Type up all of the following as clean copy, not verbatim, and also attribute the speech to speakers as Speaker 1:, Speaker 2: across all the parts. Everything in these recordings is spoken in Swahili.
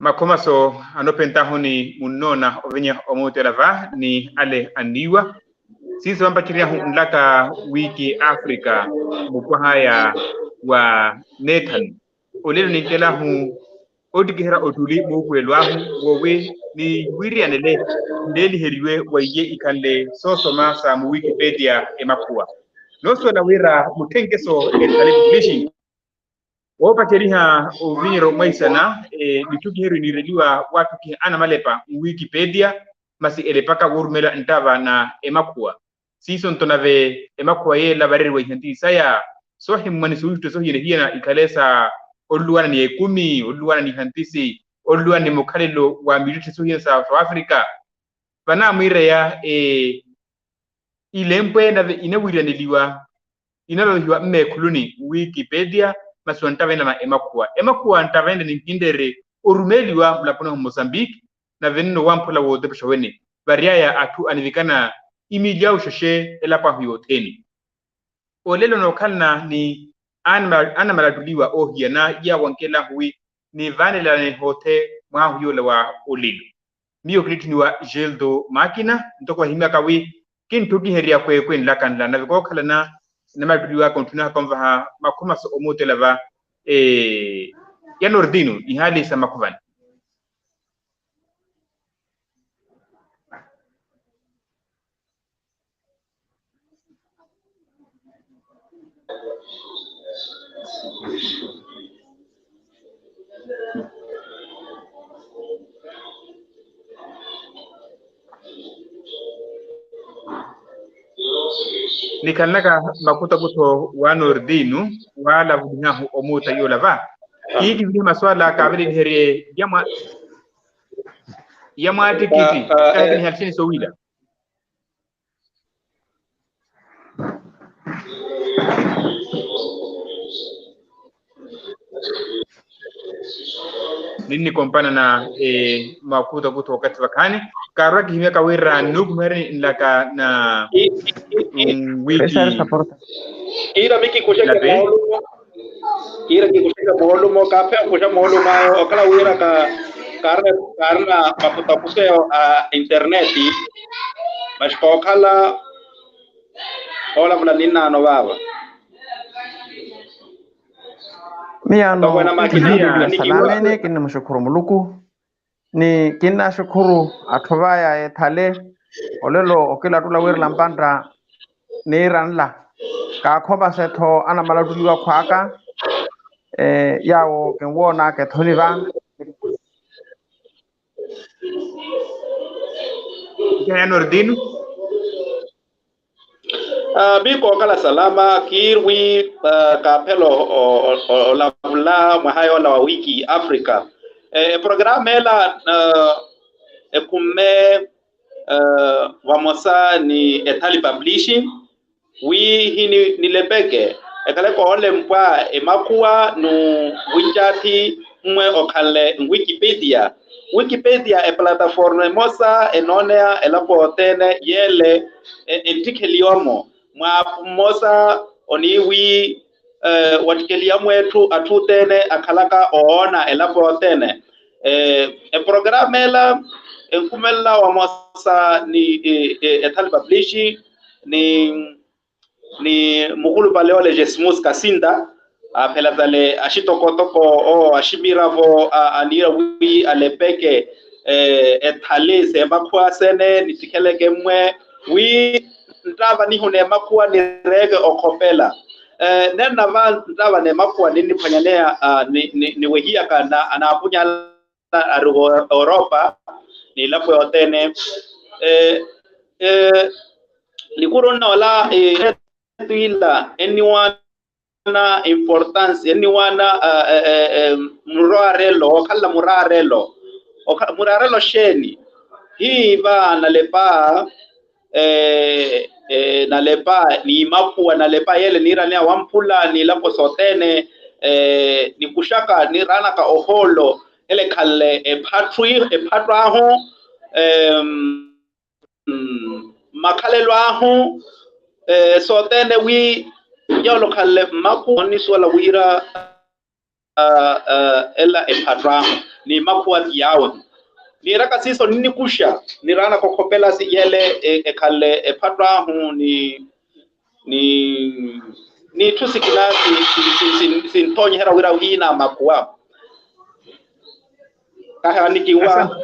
Speaker 1: makomaso anopenta honi munona ovenya omote lava ni ale aniwa sisi wampachiria hunlaka wiki Afrika mukwa haya wa Nathan olelo nikela hu odigera otuli mukwelwahu wowe ni wirianele ndeli heriwe waye ikande sosoma sa mu Wikipedia emakua noso na wira mutengeso etale publishing wopacheriha uviniro mwaisana bituki heru nireliwa watu ki ana malepa Wikipedia masi elepaka urmela ntava na emakua season tonave emakua ye labareri wa hinti saya sohi mwani suhito sohi hiena ikalesa oluwana ni 10 oluwana ni hantisi oluwana ni mukalelo wa militi sohi South Africa bana mwire ya ilempwe na inawirianeliwa inalohiwa mmekuluni Wikipedia maswantavenda na emakua ntavenda ni kindere orumeliwa mlapona Mozambique na venno wampula wote pshawene bariaya atu anivikana imilia ushoshe elapa huyoteni olelo nokalna ni ana maladuliwa ohia na ya wankela hui ni vanela ne hote mwa huyo wa olilo miyo kliti ni wa Geldo Makina ntoko himya kawi kintuki heria kwen lakanla na vikokala na maladuliwa kontuna konvaha makomaso omote lava ya Nordino ihali sa makuvani nikanaka makuta kuto wa Nordino wala vudinyahu omuta yolava hiki vile maswala kabili herie yama tikiti kahini halsini sowila nini kompana na makuta kuto wakati wakani karaki himya kawira nugmeri nlaka na wiki
Speaker 2: ira miki kusheka maulumo ira ki kusheka maulumo kape kusha maulumo okala wira karna makuta kuseo interneti mashkokala ola vula nina no baba
Speaker 3: Miano kina salamene kina mshukuru muluku ni kina shukuru athovaya ethale olelo okela tula wer lampandra ni ranla ka khoba setho ana maladuliwa khwaka yawo kenwona ke thoniva
Speaker 1: ya Nordino
Speaker 2: biko kala salama kirwi kapelo la mahayo la wiki Africa programela kumme wamosa ni etali publishing wi hini nilepeke ekale ko ole mpwa emakua no winjati mwe okale Wikipedia e plataforma mosa enonea elapo tene yele entikheliomo mwa mosa oniwi watikeliamu etu atutene akalaka oona elapo tene programela enkumela wa mosa ni etali publishing ni mukulu paleole Jesmus Kasinda apela tale ashitokotoko o ashibiravo anira wi alepeke ethale se makwa sene nitikeleke mwe wi ndava ni hune makwa ni rege okopela nena va ndava ne makwa nini panyanea ni wehia kana anapunya Europa ni lapo yotene likuro na wala tuila anyone na importance anyone murarelo kala murarelo sheni hii va nalepa nalepa ni mapua nalepa yele nira ne wampula ni lapo sotene ni kushaka ni rana ka oholo ele kale patraho makalelwaho sotene wi yolo kale maku ni swala wira ela epatraho ni makua yawe ni raka siso nini kusha ni rana kokopela si yele kale patra hu ni tusikina si ntonye hera wira hina makua kaha nikiwa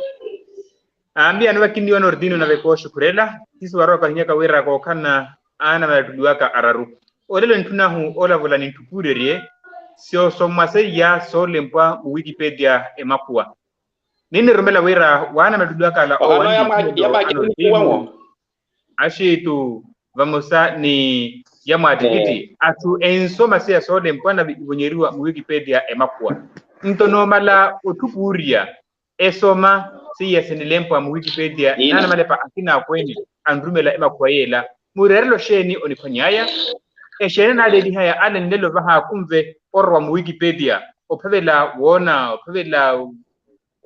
Speaker 1: ambia nwa kindi wa nordino na veko shukurela sisi waroka hinyaka wira kwa kana ana maduduwaka araru olelo ntuna hu ola vola nintupurerie sio somase ya solempa Wikipedia emakua nini rumela wira wana maduduwaka la
Speaker 2: owani
Speaker 1: ashitu vamosa ni yamatikiti atu ensoma se ya solempa na vonyeriwa Wikipedia emakua ntonomala otupuria esoma si yasenilempa Wikipedia nana malepa akina kweni andrumela emakua yela murerelo sheni onipanyaya sheni na dedi haya ale ndelo vaha kumve orwa Wikipedia opavela wona opavela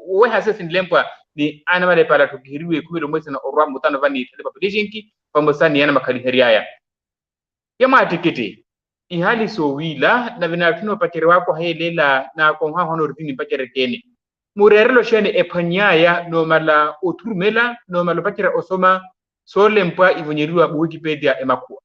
Speaker 1: we hase lempa ni ana malepa la tukiriwe kumelo mwese na orwa mutano vani telepa publishinki pambosani yana makaliheriaya yama tikiti ihali so wila na vinatuno pakere wako hayelela na konha hono rutini pakere kene murerelo sheni epanyaya no mala oturumela no malo pakere osoma solempa ivonyeriwa Wikipedia emakua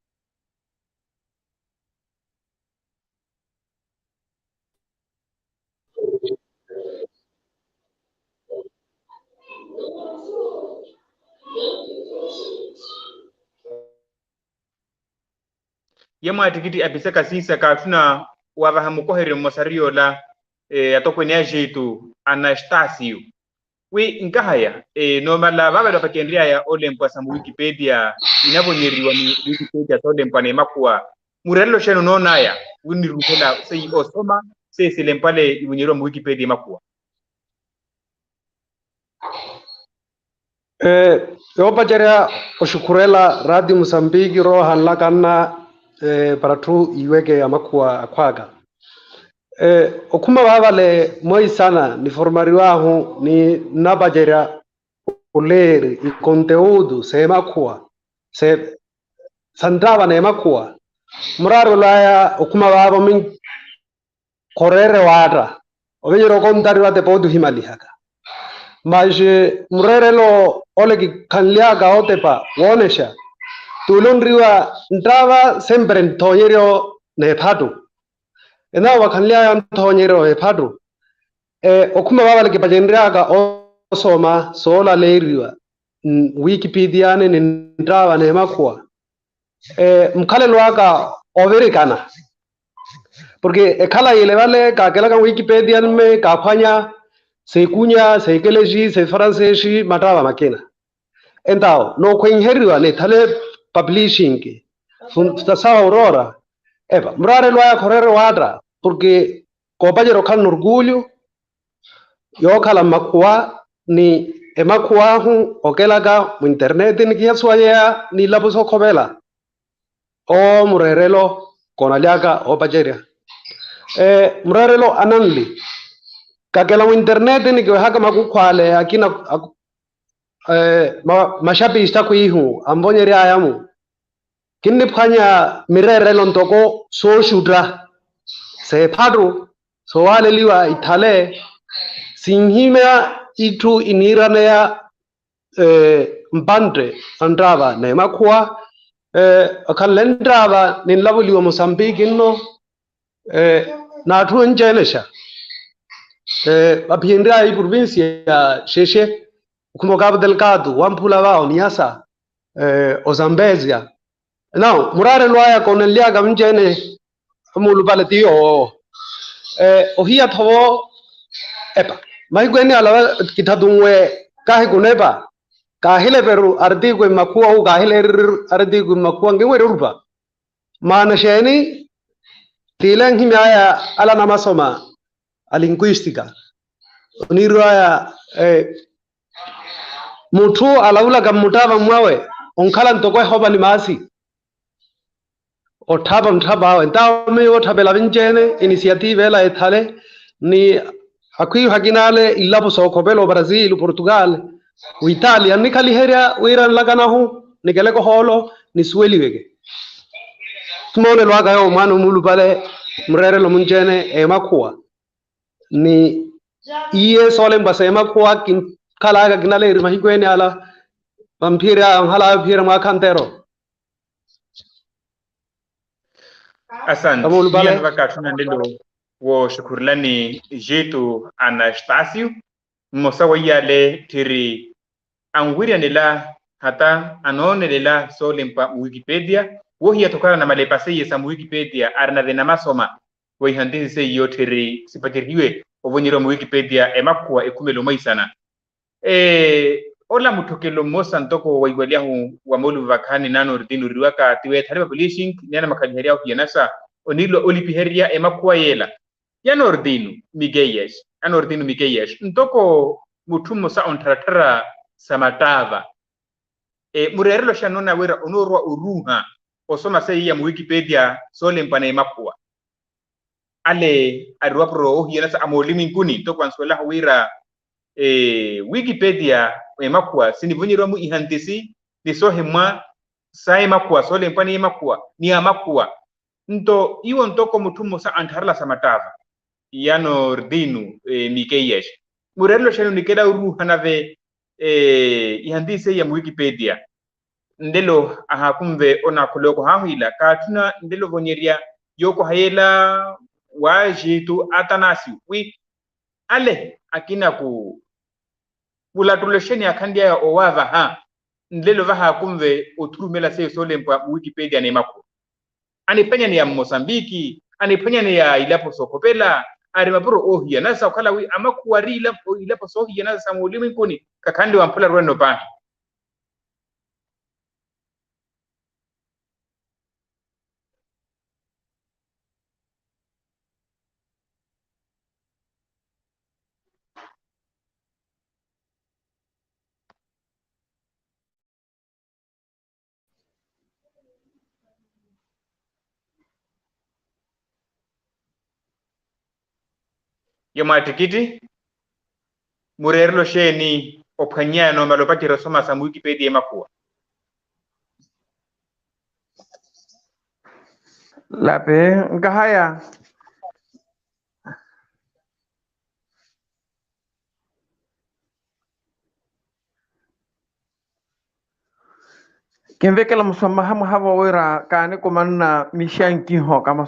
Speaker 1: yama tikiti apiseka sisa katuna wavahamukohere mosario la atokweni ajetu Anastasio we nkahaya nomala baba pakendria ya olempa sa Wikipedia inabonyeriwa ni Wikipedia solempa na emakua murelo sheno nonaya wini rupela sei osoma sei silempale ivonyeriwa Wikipedia emakua
Speaker 4: yopa jeria oshukurela Radio Mozambique ro halakana para tu iweke ya makua akwaga okuma babale moi sana ni formariwa hu ni nabajeria uleri i conteúdo se makua se sandaba na makua muraro laya okuma babo min korere wada obenyero kontariwa de podu himalihaka maje murerelo olegi kanliaga otepa wonesha tulonriwa ndava sempre ntoyerio ne phatu ena wakanlia ntoyerio e phatu okuma baba leke pajenriaga osoma sola leiriwa Wikipedia ne ndava ne makua mkhale lwaka overikana porque ekhala ile vale ka kela ka Wikipedia me ka phanya se kunya se keleji se francesi matava makena endao no kwenheriwa ne thale publishing ke sawa aurora eba mrare loya correre wada porque kopajero kan orgulho yo kala makua ni emakua hu okelaga mu internet ni kiaswaya ni labuso kobela o murerelo konaliaga o pajeria murerelo ananli kakela mu internet ni ke haka makukhwale akina mashapi istakuihu ambonyeria ayamu kinni phanya mirerelo ntoko so shudra se phadu so waleliwa ithale singhima itu inirane ya mpande andrava ne makhuwa akhalendrava ninlabuliwa Mozambique no na thu njenesha apindra i provincia ya Sheshe como Cabo Delgado wampula wao niasa Ozambezia now murare loya koneliaga mjene mulupaletiyo ohia thobo epa maigweni ala kitadungwe kahe kuneba kahile peru ardigwe makua u kahile ardigwe makua ngwe rupa mana sheni tilang himaya ala namasoma linguistica uniroya mutu alaula gamutaba mwawe onkhala ntokwe hoba ni masi othaba mthaba entaome othabela binjene initiative la ethale ni akui haginale ilabu sokobelo Brazil Portugal u Italia ni kaliheria uiran laganahu ni keleko holo ni sueliwege tumone lwaga yo manu mulu pale mrere lo munjene makua ni iye solen basema kwa kin kala ga gnale irma higweni ala vampira hala vampira ma kantero.
Speaker 1: Asante. Iya wakati ndilo wo shukurlani jetu Anastasio mosawa yale tiri angwiri nila hata anone lela solempa Wikipedia wo hiya tokana na malepase yesa Wikipedia arna de namasoma wo handisi se yotiri sipatiriwe obonyero mu Wikipedia emakwa ekumelo maisana ola mutokelo mosa ntoko waigwalia hu wa molu vakani nano rdinu riwaka tiwe thariba publishing nena makaliheria ukianasa onilo olipiheria emakwa yela yano rdinu migeyes ntoko mutumo sa ontratara samatava murerelo shanona wera onorwa uruha osoma sei ya mu Wikipedia solempa na emakwa ale arwapro ukianasa amolimi nkuni toko ansola wira Wikipedia emakwa sinivunyiromu mu ihantisi nisohemwa sai makwa sole mpani emakwa ni amakwa nto iwo ntoko mutumo sa antharla samatava yano rdinu mikeyesh murelo shanu nikeda uruha nave ihantisi ya mu Wikipedia ndelo ahakumve ona kuloko hahila katuna ndelo vonyeria yoko hayela wajitu Atanasio wi ale akina ku bulatulesheni akandia ya owava ha ndelo vaha kumve oturumela se solempa Wikipedia ne mako anipenya ni ya Mozambiki anipenya ni ya ilapo sokopela arimapuro ohia nasa ukala wi amakuwari ilapo sohia nasa samulimi nkuni kakandi wa mpula rwendo pahi yoma tikiti murerlo sheni opanyano malopati rasoma sa Wikipedia makuwa
Speaker 3: lape ngahaya Kenvekela musamahamu hawa wera kane kumanna mishanki ho kama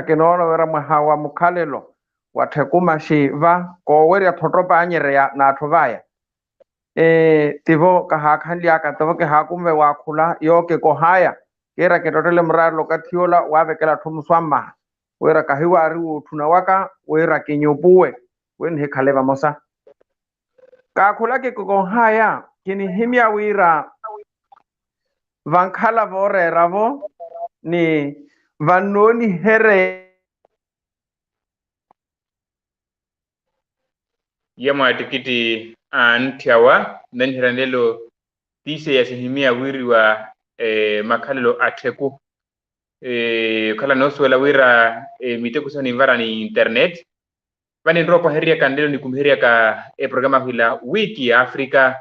Speaker 3: kenora wera mahawa mukhalelo wathekuma shiva ko wera thotropa anyere ya na thovaya tivo kahakhanlia ka toke hakumve wakhula yoke ko haya kera ketotele mrarlo kathiola wavekela thumuswama wera kahiwa ari uthuna waka wera kinyopuwe wen hekhaleva mosa kakhula ke ko haya kini himya wira vankhala vorera vo ni vanoni here
Speaker 1: yama tikiti antiawa nanhirandelo tise ya sehimia wiri wa makhalelo atheku kala noswela wira miteku sani vara ni internet vani ropa heria kandelo ni kumheria ka programa hila wiki Afrika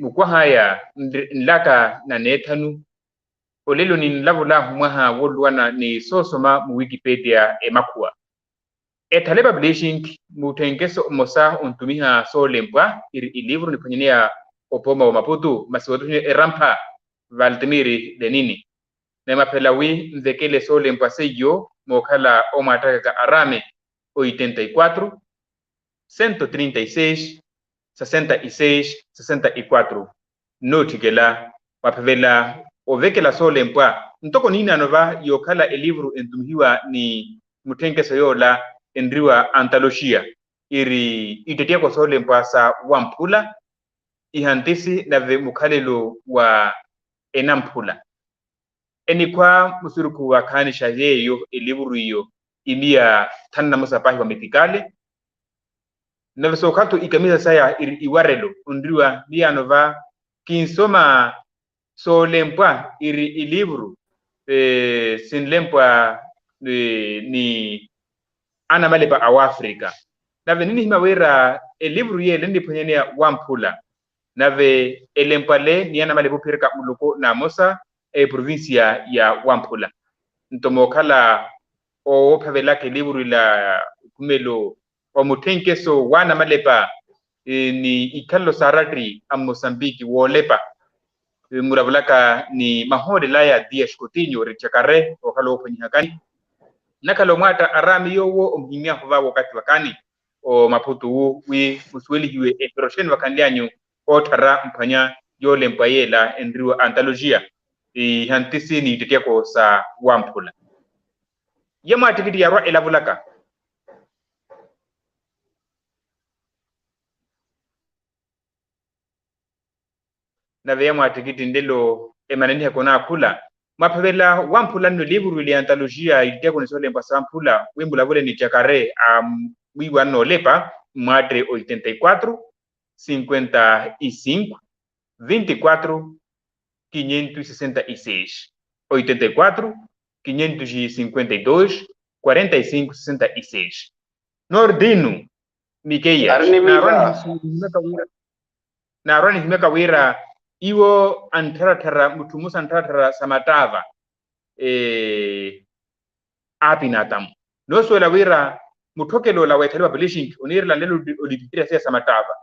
Speaker 1: mukwa haya nlaka na nethanu olelo ni nlavula humwaha wolwana ni sosoma mu Wikipedia emakwa ethaleba publishing mutengeso mosa untumiha solempwa ilivru ni panyenia opoma wa Maputo masiwatunya erampa Valtimiri denini na mapela wi mvekele solempwa seyo mokala omataka ka arame 84 136 66-64 notigela wapevela ovekela solempwa ntoko nina nova yokala elivru entumhiwa ni mutengeso yola endriwa antologia iri itetia kwa solempwa sa wampula ihantisi na ve mukhalelo wa enampula enikwa musuruku wa kanisha yeyo elivru iyo imia tanna musapahi wa mitikale na visokatu ikamisa saya iwarelo undriwa lianova kinsoma solempwa iri ilivru sinlempwa ni ana malepa awafrika nave nini hima wera elivru ye lendi ponyenia wampula nave elempale ni ana malepo pirka muluko na mosa provincia ya wampula ntomokala o pavela ke libru la kumelo o mutenkeso wana malepa ni ikalo saradri a Mozambique wolepa muravulaka ni mahode laya Dias Coutinho richakare o halo panyakani nakalo mwata arami yowo omhimia hova wakati wakani o Maputo wi musweli hiwe eprochen wakandianyu o tara mpanya yole mpayela endriwa antologia hantisi ni tetea ko sa wampula yama tikiti yarwa elavulaka na vema tikiti ndelo emaneni kona kula mapavela wampula no liburu li antologia itetea ko sole mpasampula wimbula vule ni chakare wiwa no lepa madre 84 55 24 566 84 552 45 66 Nordino Mikeya naroni himeka wira iwo antaratara mutumusa antaratara samatava apinatam no suela wira mutokelo la wetali publishing unirla ndelo olipitira sia samatava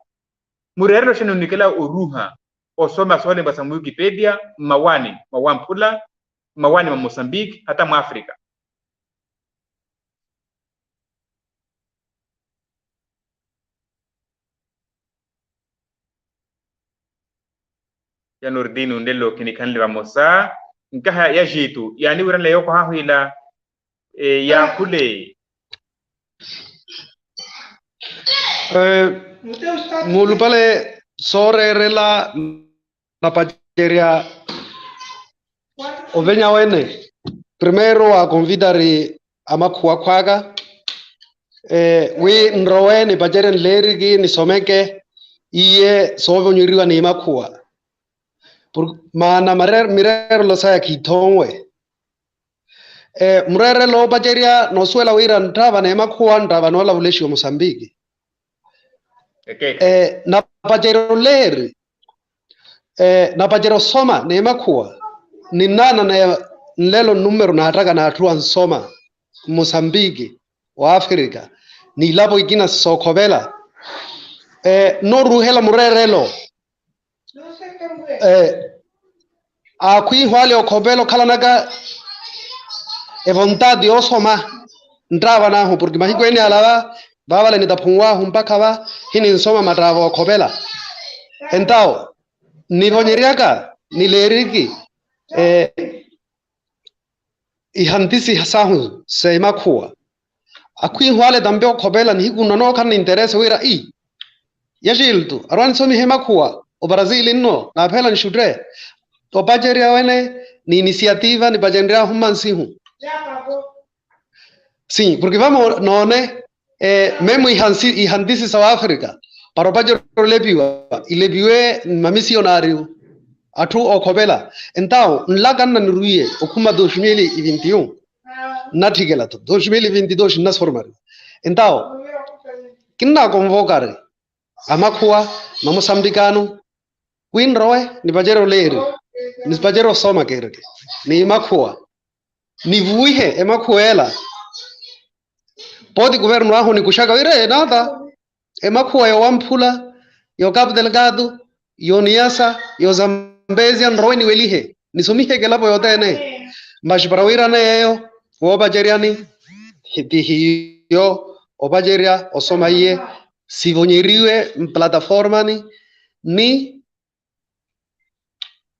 Speaker 1: murerlo shenu nikela uruha osoma swale mbasa Wikipedia mawani mawampula mawani wa Mozambique hata mu Afrika ya Nordino ndelo kinikanli wa Mosa nkaha ya jitu yani wiran leo kwa hila ya kule
Speaker 4: mulupale sorerela na pajeria ovenya wene primero a convidare amakua kwaga we nrowe ni pajeren lerigi ni someke iye sovo nyuriwa ni makua mana mirer lo saya kitongwe murere lo pajeria no suela wira ntava ne makua ntava no la vuleshi wa Mozambique na pajero leri na pajero soma ne makua ni nana na lelo numero na ataka na atua nsoma Mozambique wa Afrika ni labo ikina sokobela no ruhela murerelo akui hwale okobelo kala naga vontade osoma ndrava naho porque mahiko ene alava baba ni tapungwa mpaka ba hini nsoma matavo okobela entao ni vonyeriaka ni leriki ihantisi hasahu sema kuwa akui hwale dambe okobela ni hikuno no kan interesse wira yashiltu arwan somi hema kuwa o Brazil no na phela nshudre to pajeria wene ni iniciativa ni pajeria humansihu sim porque vamos none mesmo ihantisi South Africa para pajero lebiwa ilebiwe mamissionário atu okobela então nlagan na ruie okuma 2021 natigela to 2022 nas formar então kinna convocar amakua mamoçambicano winroe ni pajero leri ni pajero soma kereke ni makua ni vuihe emakuela pode governo aho ni kushaka wire nada emakua yo wampula yo Cabo Delgado yo Niassa yo Zambezia nroe ni welihe ni somihe gelapo yotene mas para wira neyo wo pajeriani hiyo opajeria osoma iye sivonyeriwe plataforma ni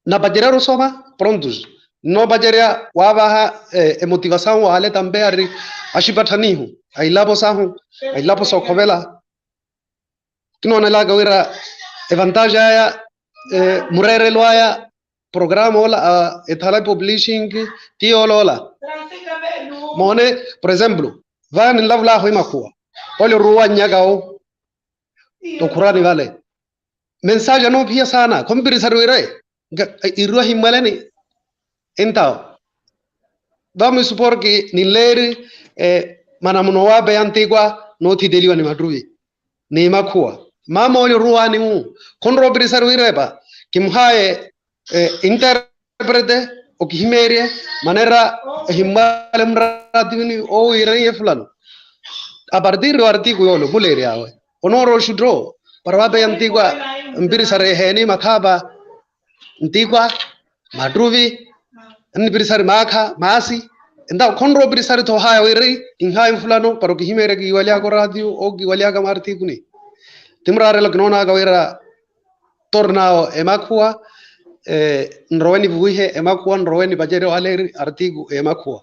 Speaker 4: na pajeria osoma prontos no pajeria wabaha motivação wale tambe ari ashipatanihu ailapo sahu ailapo sokobela kinona laga wira vantagem aya murere loaya programa ola ethala publishing tiolola mone por exemplo van lavla ho imakua ole ruwa nyagao to kurani vale mensagem no pia sana kompirisar wire irua himalani então vamos supor que ni ler manamuno wa be antigua no ti deliwa ni madruvi ni makua mama ole ruwa ni mu konro pirisar wire ba kimhae interprete o kimerie manera himale mradivini o ireye fulano a partir do artigo yolo buleri awe onoro shudro parwabe antigua mbiri sare heni makaba antigua madruvi mbiri sare makha masi enda khonro mbiri sare to haya wiri inha fulano paro ki himere ki walia ko radio o ki walia ka artigo ni timrare lagnona ga wira tornao emakua nroweni vuhe emakua nroweni bajere wale artigo emakua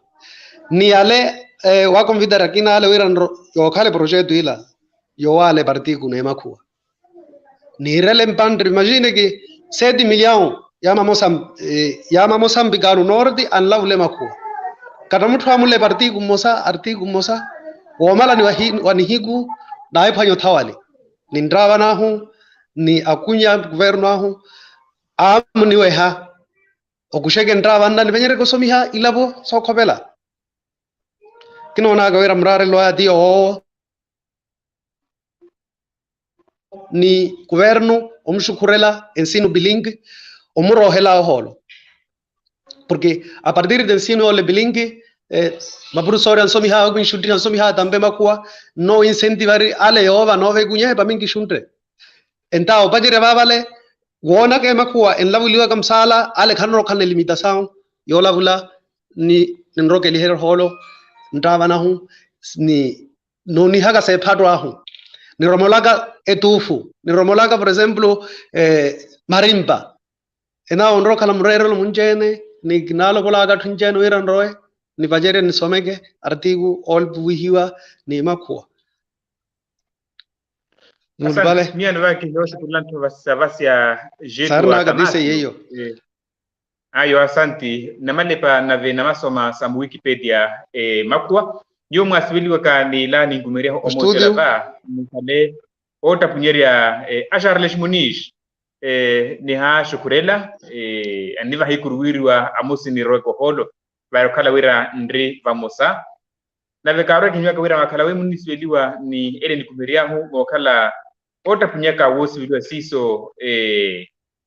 Speaker 4: ni ale wa convidar aquí na ale wira yo khale projeto ila yo wale partigo ne emakua ni relem pandre imagine que 7 milhão yama Mozambicano norte an lavle makua kada muthu amule partigo mosa artigo mosa o mala ni wanihigu dai phanyo thawali ni ndrawa na hu ni akunya governo ahu amni weha okushege ndrawa ndani venyere kosomiha ilabo sokhobela kinona gawira mrare lo adio ni governo omshukurela ensino bilingue omurohela holo porque a partir del ensino bilingue mapurusori ansomiha ogin shudri ansomiha tambe makua no incentivar ale ova no vegunya pa mingi shuntre entao bajere babale wona ke makua en lavuliwa kamsala ale khanro khanne limitação yola vula ni nroke liher holo ndavana hu ni no ni haga se phadro ahu ni romolaga etufu ni romolaga por ejemplo marimba ena onro khala murero munjene ni gnalo bolaga thunjene wiran roe ni bajere ni somege artigo all buhiwa ni makua
Speaker 1: Asante, mia ndo wake yote kulanto vasavasi ya jetu
Speaker 4: sarna kabisa yeyo
Speaker 1: ayo asante namalepa nave namasoma samu Wikipedia makua yo mwasibili waka ni lani ngumeria omotela ba mkale ota punyeria Charles Munish ni ha shukurela aniva hikuruwirwa amusi ni roeko holo barokala wira ndri vamosa nave karo kinyaka wira makala we munisweliwa ni ni kumeria hu ngokala ota punyaka wosi video siso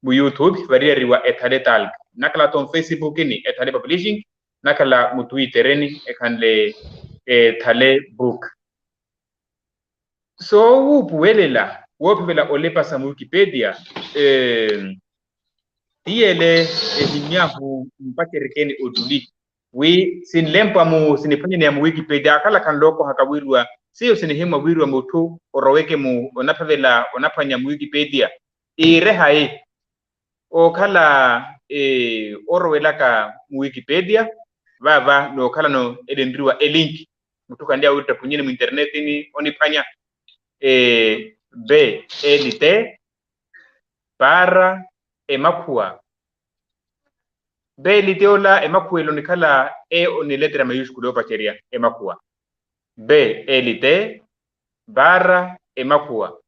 Speaker 1: mu YouTube variariwa etaletal nakala ton Facebook ni etale publishing nakala mu Twitter ni ekanle etale book so upuwelela wopela olepa sa Wikipedia tiele ehinyahu mpakerekeni oduli we sin lempa mu sinifanya mu Wikipedia kala kan loko hakawirwa sio sinihema wirwa moto oroweke mu onapavela onapanya mu Wikipedia irehai o kala orowela ka mu Wikipedia baba no kala no edendriwa link mutuka ndia uta punyine mu internet ni onipanya BLT para emakua BLT ola emakua ilonikala ni letra mayúscula opacheria emakua BLT barra emakua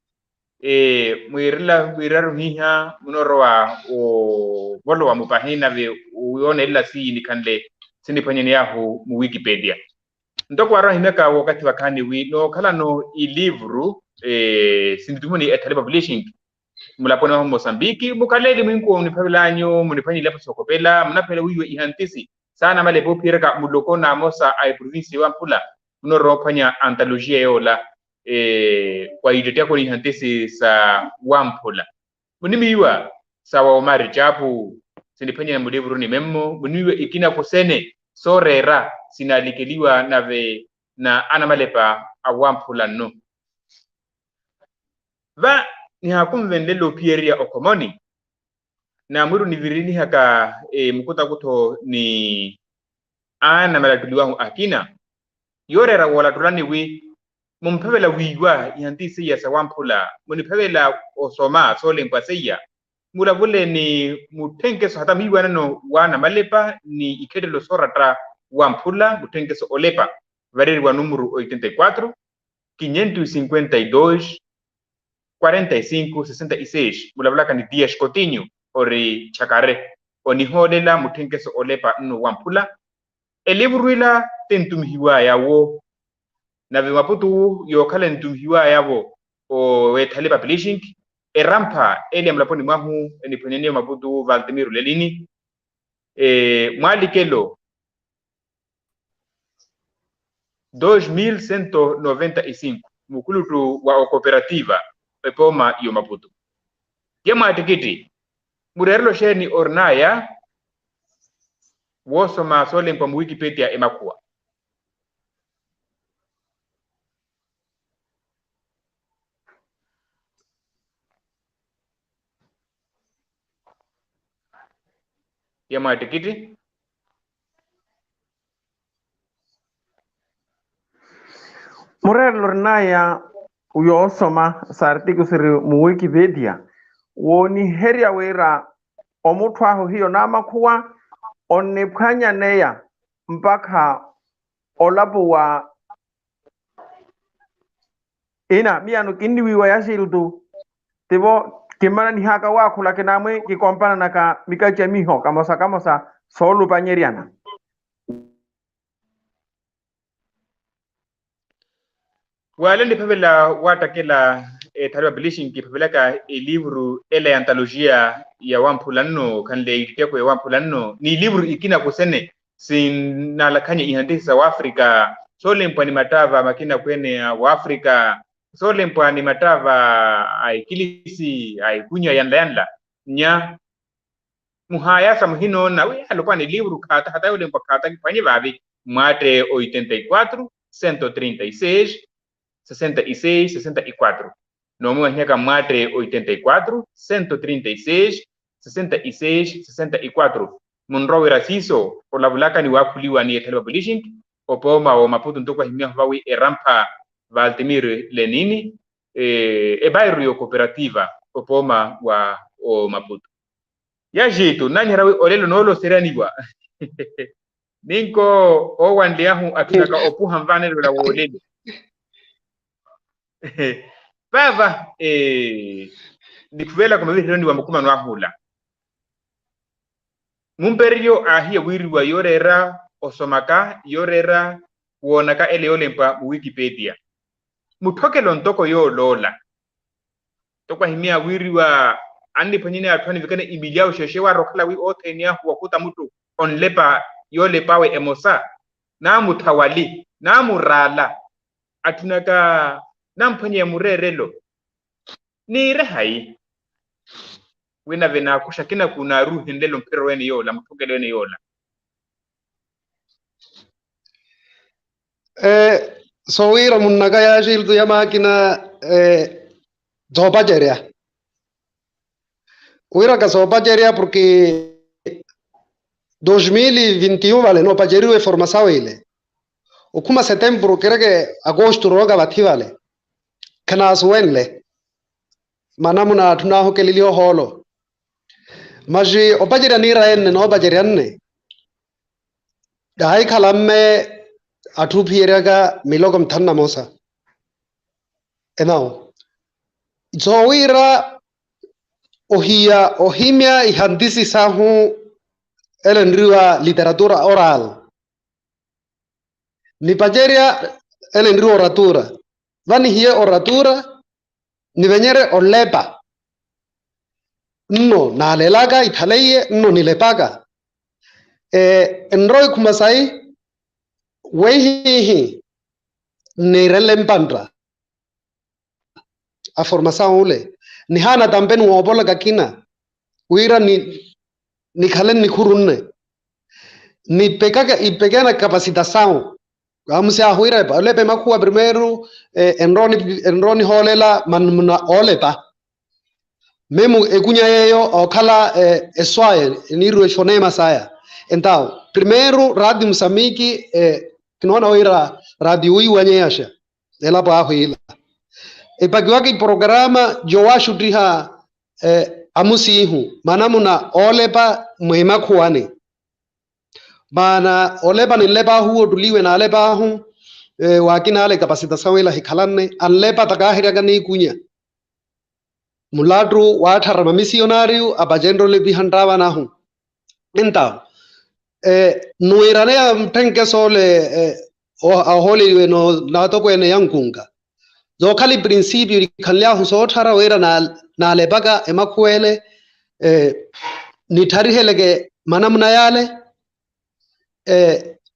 Speaker 1: mwirila hiha munoroa o bolo wa mupahina ve uone ila si nikanle sinipanyeni yahu mu Wikipedia ndoko ara himeka wakati wakani wi no kala no ilivru sinditumuni etale publishing mulapona ho Mozambique bukaleli mwinko mnipabelanyo mnipanyi lepo sokopela mnapele wiwe ihantisi sana male popireka muloko na mosa ai province wa Mpula mnoropanya antologia yola kwa idetea ko ihantisi sa Wampula munimiwa sawa Omar Jabu sinipanya mulivru ni memmo muniwe ikina kosene sorera sinalikeliwa nave na anamalepa Awampula no va ni hakumvendelo pieria okomoni na muru ni virini haka mkuta kuto ni ana malatuliwa akina yorera wala tulani wi mumpevela wiwa yantisi ya Sawampula munipevela osoma sole mpaseya mula vule ni mutenkeso hata miwa nano wana malepa ni ikedelo soratra Wampula mutenkeso olepa vareri wa numero 84 552 45 66 mulabulaka ni Dias Coutinho ori chakare oniholela mutenkeso olepa no Wampula elibruila tentumhiwa yawo na vimaputu yokale ntumhiwa yawo o wethale publishing erampa eli amlaponi mahu eniponyenye maputu Valdemiro Lelini mwalikelo 2.195 mukulutu wa cooperativa pepoma iyo Maputo. Yema atikiti murerlo sheni ornaya wosoma sole mpa Wikipedia emakua. Yema atikiti
Speaker 3: murerlo ornaya uyo osoma sa artigo siri mu Wikipedia woni heria wera omutu aho hiyo namakua onepkanya neya mpaka olapo wa ina miano kindiwiwa yashiltu tibo kimana ni haka wako lakinamwe kikompana naka mikacha miho kamosa solu panyeriana.
Speaker 1: Wale ndi pavela watakela tariwa bilishin ki pavelaka livru ele antologia ya Wampulanno kanle iteko ya Wampulanno ni livru ikina kusene sinalakanye ihantisa wa Afrika sole mpani matava makina kwene wa Afrika sole mpani matava ai kilisi ai kunya yanda nya muhayasa muhino na we alikuwa ni livru kata hata yule mpakata kifanye babi mate 84 136 66 64 nomu nyaka mate 84 136 66 64 munrowe rasiso por vulaka ni wakuliwa ni etalwa publishing opoma o Maputo ntoko himia hawi erampa Vladimir Lenini bairro yo cooperativa opoma wa o Maputo ya jitu nani rawi olelo nolo seraniwa ninko o wandiahu atunaka opuha mvanelo la wolelo Pava nikuvela kama vile ndi wamukuma nwahula mumperio ahia wiriwa yorera osomaka yorera kuonaka ele yolempa Wikipedia mutokelo ntoko yo lola tokwa himia wiriwa andi panyine atwani vikane imilia usheshewa rokala wi otenia huwakuta mutu onlepa yolepawe emosa na mutawali na murala atunaka nampanye murerelo ni rehai wena vena kushakina kuna ruhi ndelo mpero weni yola mtugele weni yola
Speaker 4: so wira munnaga ya shiltu ya makina zopa jeria wira ka zopa jeria porque 2021 vale no pajeriwe formação ile ukuma setembro kereke agosto roga bathi vale kana suwenle manamuna tunaho kelilio holo maji opajira nira enne no bajirianne dai khalamme atu phiraga milogam thanna mosa enao zoira ohimia ihandisi sahu elenriwa literatura oral ni pajeria elenriwa oratura vani hiye oratura ni venyere olepa no nalelaga ithaleye no nilepaga enroi kumasai wehi ni relempandra a formação ule ni hana tamben wobola kakina wira ni khalen ni khurunne ni pekaga ipegana capacitação vamos a huira olepe makua primeiro enroni holela manmuna olepa memu ekunya yeyo okhala eswaye niru shonema saya então primeiro radio Moçambique kinona oira radio iwanyesha ela pa huila epagiwaki programa joashu driha amusihu manamuna olepa muhima kuani mana olepa ni lepa huo tuliwe na lepa hu wakina ale capacitação ela hikalanne alepa takahira gani kunya muladru wathara missionário abajendro le bihandrava nahu então nuirane tenke sole aholi no nato kwene yankunga zo khali principio khalya huso thara wera na lepaga emakwele ni thari helege manamuna yale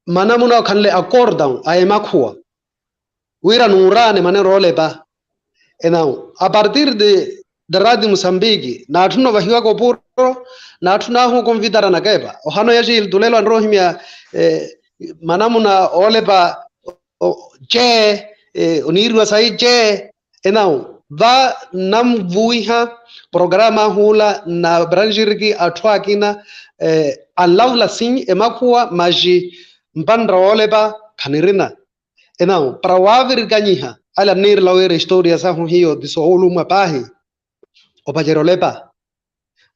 Speaker 4: manamuna khanle acordam a emakhuwa wira nurane manero olepa enao a partir de Radio Mosambiki na tuno vahiwa ko puro na tuna hu convidara na kepa ohano yaji tulelo androhimia manamuna olepa je unirwa sai je enao va namvuiha programa hula na branjiriki atwa kina alaula sin emakuwa maji mpandra olepa kanirina enao para wavir ganyiha ala nir lawere historia sa hiyo disolu mapahi opajerolepa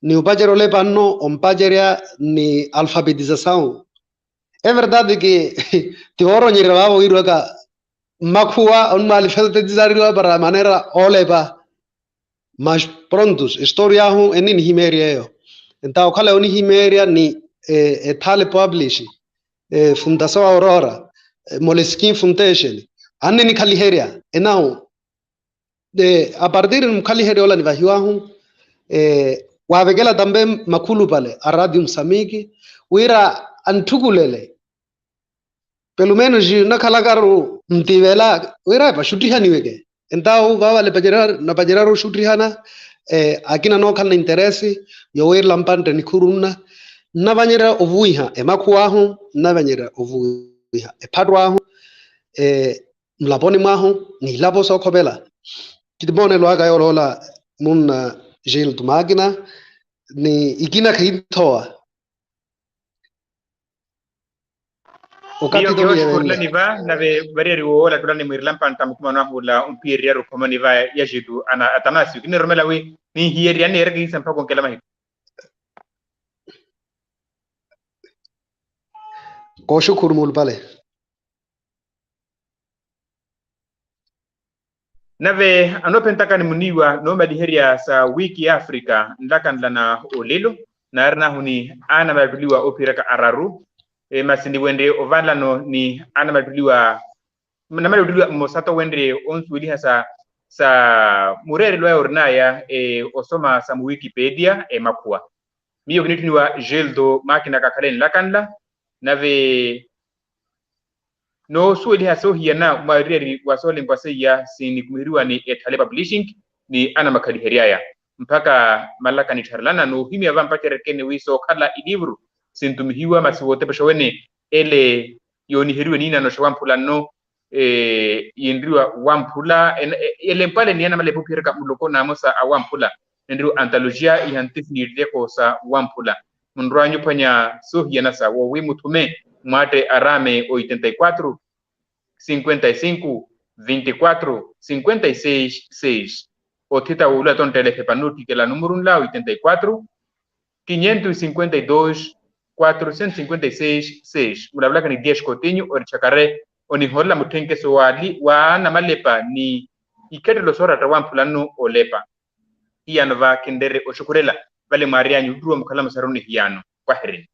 Speaker 4: ni opajerolepa no ompajeria ni alfabetização é verdade que teoro nyirava iruka makua on alfabetizar para maneira olepa mas prontos historia hu enin himeria yo então kala oni himeria ni etale publish fundação Aurora Moleskine Foundation anni kaliheria enao a partir de kaliheria ola ni vahiwahu wavegela tambe makulu pale a Radio Mosambiki wira antugulele pelo menos na kalagaru mtivela wira pa shutihani wege então vale pajerar shutihana akina no kana interesse yo wir lampante ni kuruna na banyera ovuiha emakuahu na banyera ovuiha epadwahu mlaponi mahu ni lapo sokobela kitibone lo aga yolola mun gel tu magna ni ikina khitoa
Speaker 1: wakati do ya ni va na ve bareri wala tulani mirlam pantam kuma na hula umpiria ro kuma ni va yajidu ana atanasi kini romela we ni hieri ani ergi sampa kon kelama
Speaker 4: ko shukuru mul pale
Speaker 1: nave anopentaka ni muniwa no madiheria sa wiki Afrika ndakan lana olelo na arna huni ana maduliwa opiraka araru masindi wende ovala no ni ana maduliwa na maduliwa mosato wende onsuili hasa sa murere lo ornaya osoma sa Wikipedia makua miyo kinituniwa geldo makina kakalen lakanla nave no sueli haso hiana mariri wasole mbase ya sini kumiriwa ni etale publishing ni ana makaliheria mpaka malaka ni charlana no himi ava mpaka rekene wiso kala ilivru sintumihiwa masiwote pashawene ele yoni heriwe nina no shawampula no yindriwa wampula ele mpale ni ana male pupirka muloko na mosa awampula ndriwa antologia ihantifni ko sa wampula mundro anyupanya so hiana sa wo wimutume mate arame 84 55 24 56 6 o tita ula ton telepanuti que la número la 84 552 456 6 mulabla ni 10 cotinho or chakare oni hola mutenke so wali wa na malepa ni ikete lo sora tawan plano olepa hiano va kindere o shukurela vale maria nyudru mkala masaruni hiano kwa herini